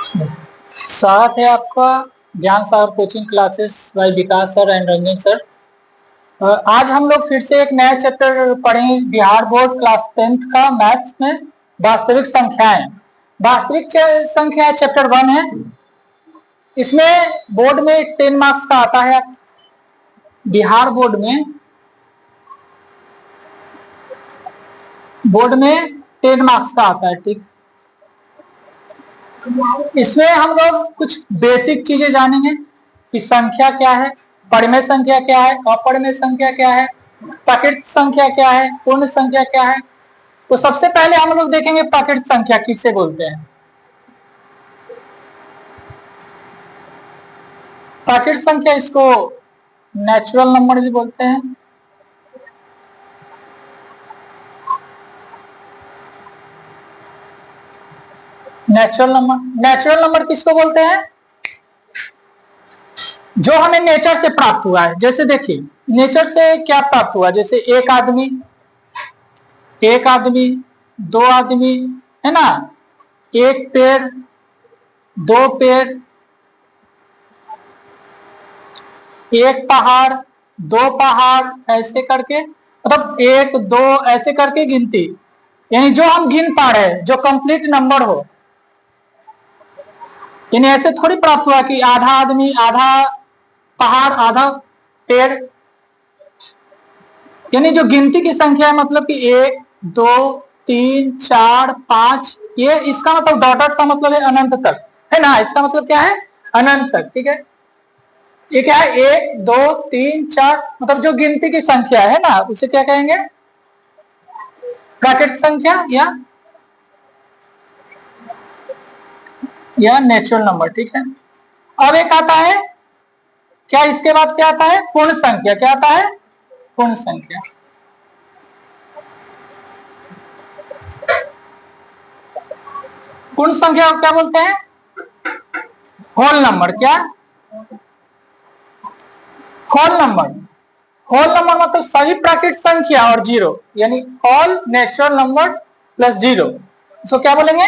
स्वागत है आपका Gyan Sagar coaching classes by Vikas sir and Ranjan sir. आज हम लोग फिर से एक नया चैप्टर पढ़ेंगे बिहार बोर्ड क्लास 10th का मैथ्स में वास्तविक संख्याएं। वास्तविक संख्या चैप्टर 1 है। इसमें बोर्ड में 10 मार्क्स का आता है। बिहार बोर्ड में 10 मार्क्स का आता है। ठीक, इसमें हम लोग कुछ बेसिक चीजें जानेंगे कि संख्या क्या है, परिमेय संख्या क्या है, अपरिमेय संख्या क्या है, प्राकृत संख्या क्या है, पूर्ण संख्या क्या है। तो सबसे पहले हम लोग देखेंगे प्राकृत संख्या किसे बोलते हैं। प्राकृत संख्या इसको नेचुरल नंबर भी बोलते हैं। नेचुरल नंबर किसको बोलते हैं? जो हमें नेचर से प्राप्त हुआ है। जैसे देखिए नेचर से क्या प्राप्त हुआ, जैसे एक आदमी, दो आदमी, है ना, एक पेड़, दो पेड़, एक पहाड़, दो पहाड़, ऐसे करके, मतलब एक दो ऐसे करके गिनती, यानी जो हम गिन पा रहे हैं, जो कंप्लीट नंबर हो। यानी ऐसे थोड़ी प्राप्त हुआ कि आधा आदमी, आधा पहाड़, आधा पेड़। यानी जो गिनती की संख्या है, मतलब कि 1 2 3 4 5, ये इसका मतलब डॉटेड का मतलब है अनंत तक, है ना। इसका मतलब क्या है? अनंत तक। ठीक है, ये क्या है? 1 2 3 4, मतलब जो गिनती की संख्या है ना, उसे क्या कहेंगे? प्राकृत संख्या या नेचुरल नंबर। ठीक है, अब एक आता है क्या, इसके बाद क्या आता है? पूर्ण संख्या। क्या आता है? पूर्ण संख्या। पूर्ण संख्या को क्या बोलते हैं? Whole number. क्या? Whole number. होल नंबर मतलब सभी प्राकृत संख्या और जीरो, यानी all natural number plus zero. इसको क्या बोलेंगे?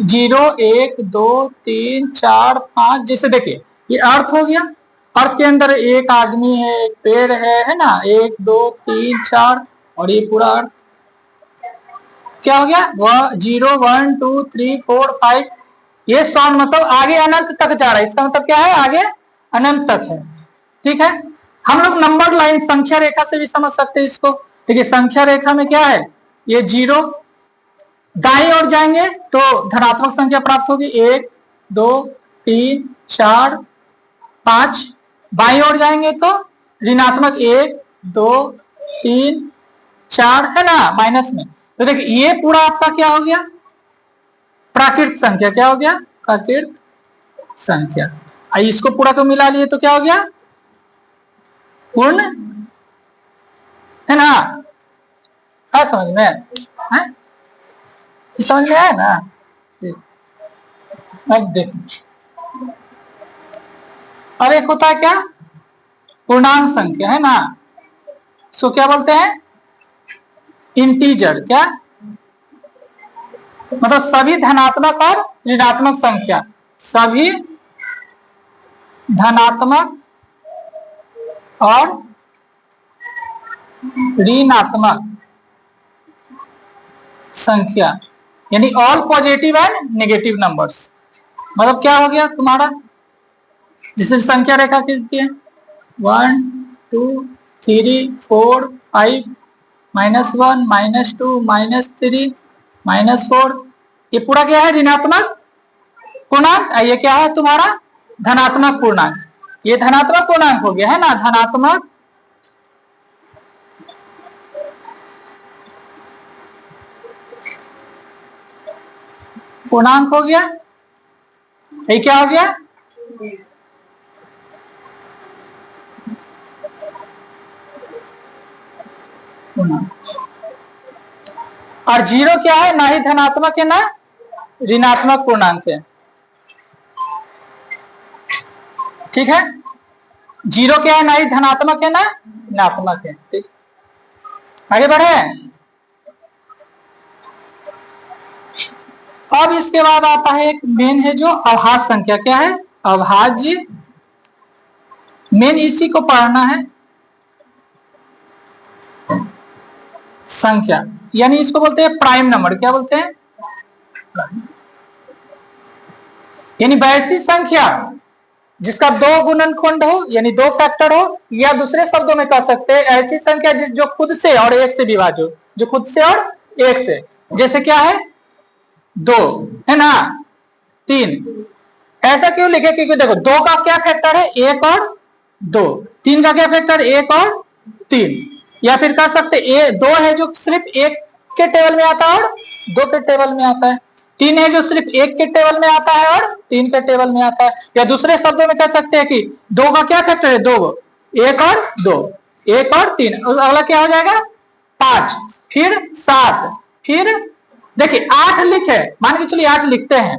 0 1 2 3 4 5। जैसे देखिए ये अर्थ हो गया, अर्थ के अंदर एक आदमी है, एक पेड़ है ना, 1 2 3 4, और ये पूरा अर्थ क्या हो गया? 0 1 2 3 4 5। ये सॉन्ग मतलब आगे अनंत तक जा रहा है। इसका मतलब क्या है? आगे अनंत तक है। ठीक है, हम लोग नंबर लाइन संख्या रेखा से भी समझ सकते हैं इसको। देखिए संख्या रेखा में क्या है? ये 0, दाईं ओर जाएंगे तो धनात्मक संख्या प्राप्त होगी, 1 2 3 4 5। बाईं ओर जाएंगे तो ऋणात्मक 1 2 3 4, है ना, माइनस में। तो देखिए ये पूरा आपका क्या हो गया? प्राकृत संख्या। क्या हो गया? प्राकृत संख्या। इसको पूरा को मिला लिए तो क्या हो गया? पूर्ण, है ना। क्या समझ में है? समझ में आया ना? अब देखिए, अब एक होता है क्या? पूर्णांक संख्या, है ना। इसको क्या बोलते हैं? इंटीजर। क्या मतलब? सभी धनात्मक और ऋणात्मक संख्या, सभी धनात्मक और ऋणात्मक संख्या, यानी all positive and negative numbers. मतलब क्या हो गया तुम्हारा? जिससे संख्या रेखा खींचती है 1 2 3 4 5, -1 -2 -3 -4। ये पूरा क्या है? ऋणात्मक पूर्णांक। ये क्या है तुम्हारा? धनात्मक पूर्णांक। ये धनात्मक पूर्णांक हो गया, है ना, धनात्मक पूर्णांक हो गया। ये क्या हो गया? और जीरो क्या है? ना ही धनात्मक है ना ऋणात्मक पूर्णांक है। ठीक है, जीरो क्या है? ना ही धनात्मक है ना ऋणात्मक है। ठीक, आगे बढ़े। अब इसके बाद आता है एक मेन है जो अभाज्य संख्या। क्या है? अभाज्य। मेन इसी को पढ़ना है, संख्या, यानी इसको बोलते हैं प्राइम नंबर। क्या बोलते हैं? यानी वैसी संख्या जिसका दो गुणनखंड हो, यानी दो फैक्टर हो, या दूसरे शब्दों में कह सकते हैं ऐसी संख्या जिस जो खुद से और एक से विभाज्य हो, जो खुद से और एक से। जैसे क्या है? 2 है ना, 3। ऐसा क्यों लिखे? क्योंकि देखो 2 का क्या फैक्टर है? 1 और 2। 3 का क्या फैक्टर? 1 और 3। या फिर कह सकते 2 है जो सिर्फ 1 के टेबल में आता है और 2 के टेबल में आता है। 3 है जो सिर्फ 1 के टेबल में आता है और 3 के टेबल में आता है। या दूसरे शब्दों में कह सकते हैं कि 2 का क्या फैक्टर है? 2। 1 और 2, 1 और 3। अगला क्या हो जाएगा? 5, फिर 7, फिर देखिए 8 लिखे, मान के चलिए 8 लिखते हैं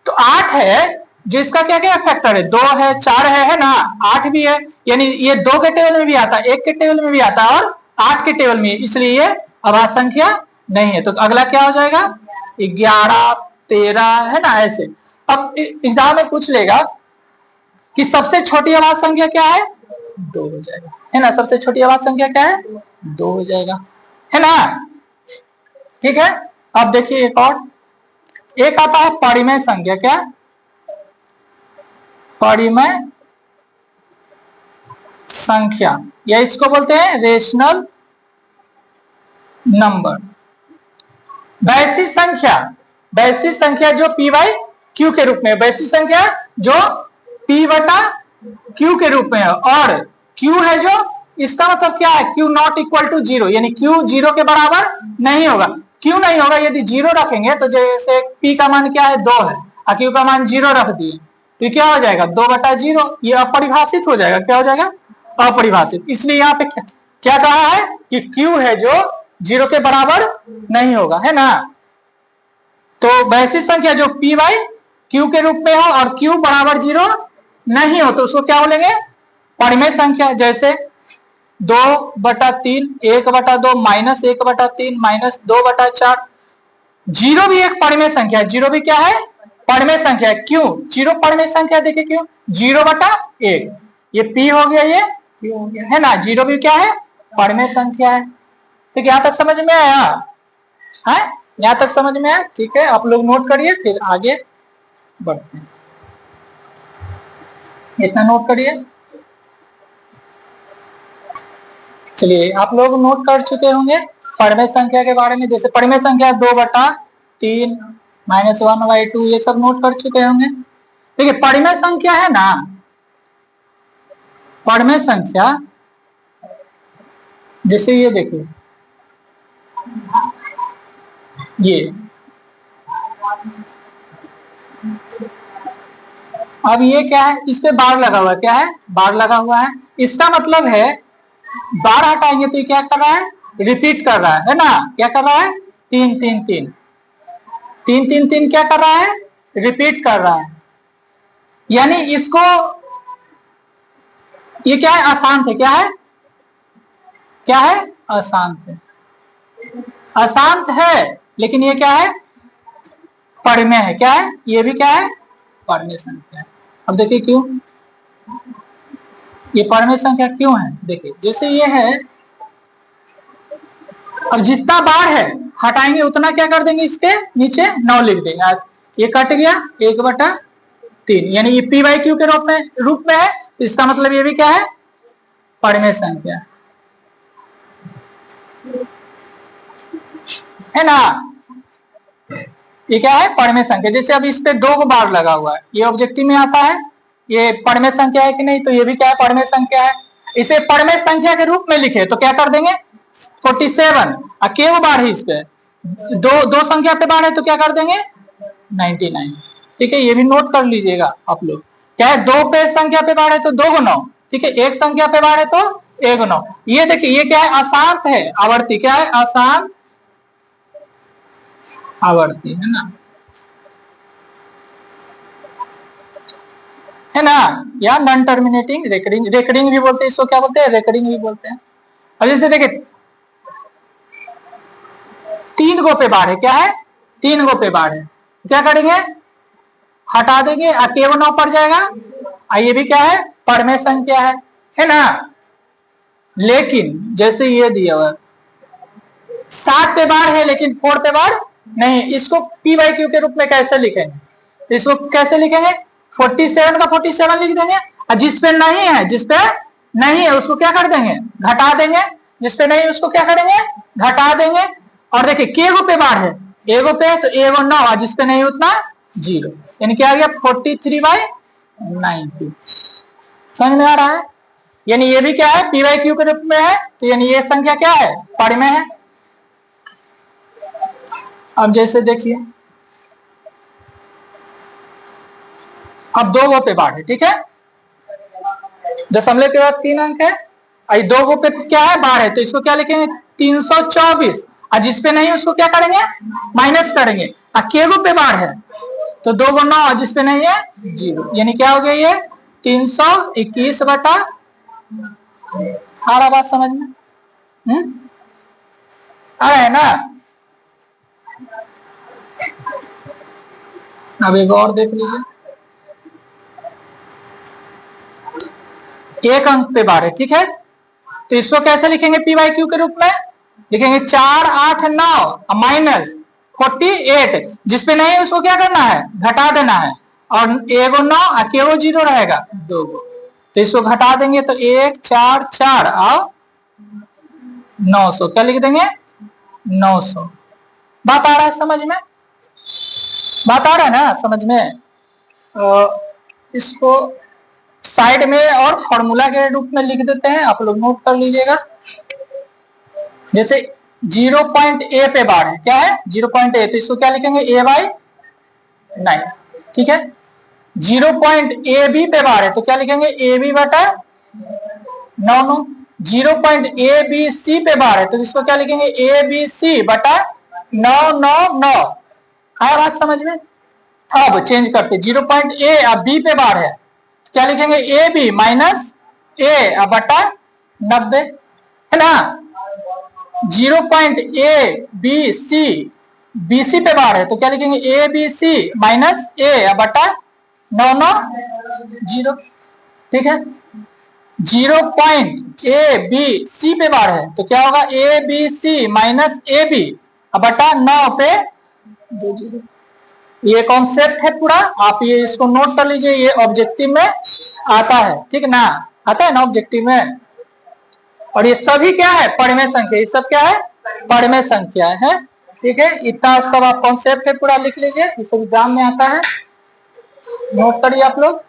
तो 8 है जिसका क्या क्या फैक्टर है? 2 है, 4 है ना, 8 भी है। यानी ये 2 के टेबल में भी आता है, 1 के टेबल में भी आता है और 8 के टेबल में, इसलिए ये अभाज्य संख्या नहीं है। तो अगला क्या हो जाएगा? 11, 13 है ना, ऐसे। अब एग्जाम में पूछ लेगा कि सबसे छोटी अभाज्य संख्या क्या है? 2 हो जाएगा, है ना। सबसे छोटी अभाज्य संख्या क्या है? 2 हो जाएगा, है ना। ठीक है। अब देखिए एक और, एक आता है परिमेय संख्या। क्या? परिमेय संख्या, या इसको बोलते हैं रेशनल नंबर। वैसी संख्या, वैसी संख्या जो p बाई क्यू के रूप में, वैसी संख्या जो p बटा q के रूप में है, और q है जो, इसका मतलब क्या है? q नॉट इक्वल टू 0, यानी q 0 के बराबर नहीं होगा। क्यों नहीं होगा? यदि 0 रखेंगे तो जैसे p का मान क्या है? 2 है, और q का मान 0 रख दिए तो क्या हो जाएगा? 2/0। ये अपरिभाषित हो जाएगा। क्या हो जाएगा? अपरिभाषित। इसलिए यहाँ पे क्या कहा है कि q है जो 0 के बराबर नहीं होगा, है ना। तो वैसी संख्या जो p बाई क्यू के रूप में हो और q बराबर 0 नहीं हो तो उसको क्या बोलेंगे? परिमेय संख्या। जैसे 2/3, 1/2, -1/3, -2/4। 0 भी एक परिमेय संख्या है। 0 भी क्या है? परिमेय संख्या है। क्यों 0 परिमेय संख्या है? देखिए क्यों, 0/1, ये p हो गया, ये q हो गया, है ना। 0 भी क्या है? परिमेय संख्या है। ठीक है, यहां तक समझ में आया? है, यहां तक समझ में आया? ठीक है, आप लोग नोट करिए, फिर आगे बढ़ते हैं। इतना नोट करिए। चलिए, आप लोग नोट कर चुके होंगे परिमेय संख्या के बारे में। जैसे परिमेय संख्या 2/3, -1/2, ये सब नोट कर चुके होंगे। देखिए परिमेय संख्या है ना, परिमेय संख्या जैसे ये देखिए, ये अब ये क्या है? इस पे बार लगा हुआ है। क्या है? बार लगा हुआ है। इसका मतलब है बार हटाएंगे तो ये क्या कर रहा है? रिपीट कर रहा है ना। क्या कर रहा है? 3 3 3 3 3 3 क्या कर रहा है? रिपीट कर रहा है। यानी इसको, ये क्या है? अशांत है। क्या है? क्या है? अशांत है। अशांत है, लेकिन ये क्या है? परिमेय है। क्या है? ये भी क्या है? परिमेय संख्या है। अब देखिए क्यों ये परिमेय संख्या क्यों है। देखिए जैसे ये है, अब जितना बार है हटाएंगे उतना क्या कर देंगे? इसके नीचे 9 लिख देंगे। आज ये कट गया, 1/3, यानी ये p बाई क्यू के रूप में है, तो इसका मतलब ये भी क्या है? परिमेय संख्या है ना। ये क्या है? परिमेय संख्या। जैसे अब इस पे 2 बार लगा हुआ है, ये ऑब्जेक्टिव में आता है, ये परिमेय संख्या है कि नहीं? तो ये भी क्या है? परिमेय संख्या है। इसे परिमेय संख्या के रूप में लिखे तो क्या कर देंगे? 47, और केवल बार है इस पे, दो संख्या पे बार है तो क्या कर देंगे? 99। ठीक है, ये भी नोट कर लीजिएगा आप लोग। क्या है? 2 पे संख्या पे बार है तो 2 9। ठीक है, 1 संख्या पे बार है तो 1 9। ये देखिए ये क्या है? अशांत है, आवर्ती। क्या है? अशांत आवर्ती, है ना, है ना। या नॉन टर्मिनेटिंग रेकरिंग, रेकरिंग भी बोलते हैं इसको। क्या बोलते हैं? रेकरिंग भी बोलते हैं। अब जैसे देखिए 3 गो पे बार है। क्या है? 3 गो पे बार है, क्या करेंगे, हटा देंगे, केवल 9 पड़ जाएगा। ये भी क्या है, परमेय संख्या है ना। लेकिन जैसे ये दिया हुआ 7 पे बार है लेकिन 4 पे बार नहीं, इसको पी बाई क्यू के रूप में कैसे लिखेंगे, इसको कैसे लिखेंगे, 47 का 47 लिख देंगे, और जिसपे नहीं है, जिसपे नहीं है उसको क्या कर देंगे, घटा देंगे, जिसपे नहीं उसको क्या करेंगे, घटा देंगे। और देखिए केगो पे बार है, एगो पे तो एगो 9, और जिसपे नहीं उतना 0, यानी क्या आ गया 43/90। समझ में आ रहा है। यानी ये भी क्या है, पी बाई क्यू के रूप में है, तो यानी ये संख्या क्या है, परिमेय है। अब जैसे देखिए अब 2 गो पे बार है, ठीक है, दशमलव के बाद 3 अंक है, 2 गो पे क्या है, बार है, तो इसको क्या लिखेंगे 324, और जिसपे नहीं उसको क्या करेंगे, माइनस करेंगे। के गो पे बार है तो 2 गो 9, जिसपे नहीं है 0, यानी क्या हो गया ये 321/। आ रहा बात समझ में, आ रहा है ना। अब एक और देख लीजिए, 1 अंक पे बार है, ठीक है, तो इसको कैसे लिखेंगे, पी बाई क्यू के रूप में लिखेंगे 4 8 9 माइनस 48, जिसपे नहीं उसको क्या करना है, घटा देना है, और एगो 9 केवो 0 रहेगा 2 गो, तो इसको घटा देंगे तो 1 4 4 और 900, क्या लिख देंगे 900। बात आ रहा है समझ में, बात आ रहा है ना समझ में। इसको साइड में और फॉर्मूला के रूप में लिख देते हैं, आप लोग नोट कर लीजिएगा। जैसे 0.a पे बार है, क्या है 0.a, तो इसको क्या लिखेंगे a/9, ठीक है। 0.ab पे बार है तो क्या लिखेंगे ab/9। 0.abc पे बार है तो इसको क्या लिखेंगे abc/999। आया बात समझ में। अब चेंज करते, 0.a अब b पे बार है तो क्या लिखेंगे ab माइनस a/90, है ना। 0.abc bc पे बार है तो क्या लिखेंगे abc माइनस a/990, ठीक है। 0.abc पे बार है तो क्या होगा abc माइनस ab/9 पे 2 0। ये कॉन्सेप्ट है पूरा, आप ये इसको नोट कर लीजिए, ये ऑब्जेक्टिव में आता है, ठीक ना, आता है ना ऑब्जेक्टिव में। और ये सभी क्या है, परिमेय संख्या, ये सब क्या है, परिमेय संख्या है, ठीक है। इतना सब आप कॉन्सेप्ट है पूरा लिख लीजिए, ये सब एग्जाम में आता है, नोट करिए आप लोग।